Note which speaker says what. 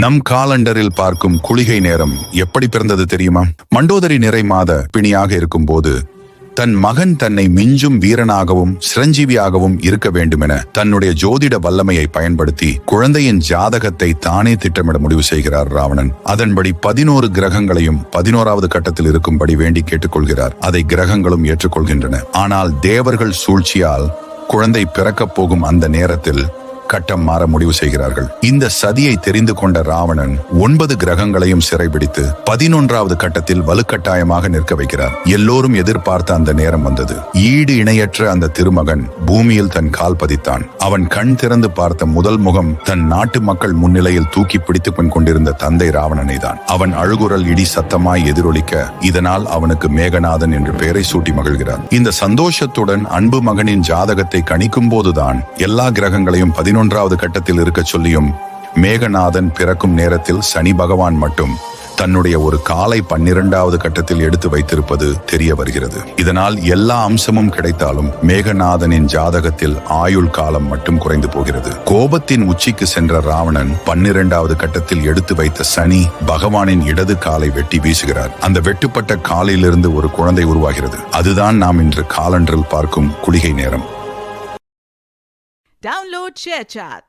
Speaker 1: நம் காலண்டரில் பார்க்கும் குளிகை நேரம் எப்படி பிறந்தது தெரியுமா? மண்டோதரி நிறை மாத பிணியாக இருக்கும் போது தன் மகன் தன்னை மிஞ்சும் வீரனாகவும் சிரஞ்சீவியாகவும் இருக்க வேண்டுமென தன்னுடைய ஜோதிட வல்லமையை பயன்படுத்தி குழந்தையின் ஜாதகத்தை தானே திட்டமிட முடிவு செய்கிறார் ராவணன். அதன்படி 11 கிரகங்களையும் 11வது கட்டத்தில் இருக்கும்படி வேண்டி கேட்டுக்கொள்கிறார். அதை கிரகங்களும் ஏற்றுக்கொள்கின்றன. ஆனால் தேவர்கள் சூழ்ச்சியால் குழந்தை பிறக்கப் போகும் அந்த நேரத்தில் கட்டம் மாற முடிவு செய்கிறார்கள். இந்த சதியை தெரிந்து கொண்ட ராவணன் 9 கிரகங்களையும் சிறைபிடித்து 11வது கட்டத்தில் வலுக்கட்டாயமாக நிற்க வைக்கிறார். எல்லோரும் எதிர்பார்த்த அந்த நேரம் வந்தது. ஈடு இணையற்ற அந்த திருமகன் பூமியில் தன் கால் பதித்தான். அவன் கண் திறந்து பார்த்த முதல் முகம் தன் நாட்டு மக்கள் முன்னிலையில் தூக்கி பிடித்துக் கொண்டிருந்த தந்தை ராவணனை தான். அவன் அழுகுரல் இடி சத்தமாய் எதிரொலிக்க இதனால் அவனுக்கு மேகநாதன் என்று பெயரை சூட்டி மகிழ்கிறார். இந்த சந்தோஷத்துடன் அன்பு மகனின் ஜாதகத்தை கணிக்கும் போதுதான் எல்லா கிரகங்களையும் 11வது கட்டத்தில் இருக்க சொல்லியும் மேகநாதன் பிறக்கும் நேரத்தில் சனி பகவான் மட்டும் தன்னுடைய ஒரு காலை 12வது கட்டத்தில் எடுத்து வைத்திருப்பது தெரிய வருகிறது. இதனால் எல்லா அம்சமும் கிடைத்தாலும் மேகநாதனின் ஜாதகத்தில் ஆயுள் காலம் மட்டும் குறைந்து போகிறது. கோபத்தின் உச்சிக்கு சென்ற ராவணன் 12வது கட்டத்தில் எடுத்து வைத்த சனி பகவானின் இடது காலை வெட்டி வீசுகிறார். அந்த வெட்டுப்பட்ட காலிலிருந்து ஒரு குழந்தை உருவாகிறது. அதுதான் நாம் இன்று காலண்டரில் பார்க்கும் குளிகை நேரம்.
Speaker 2: Download ShareChat.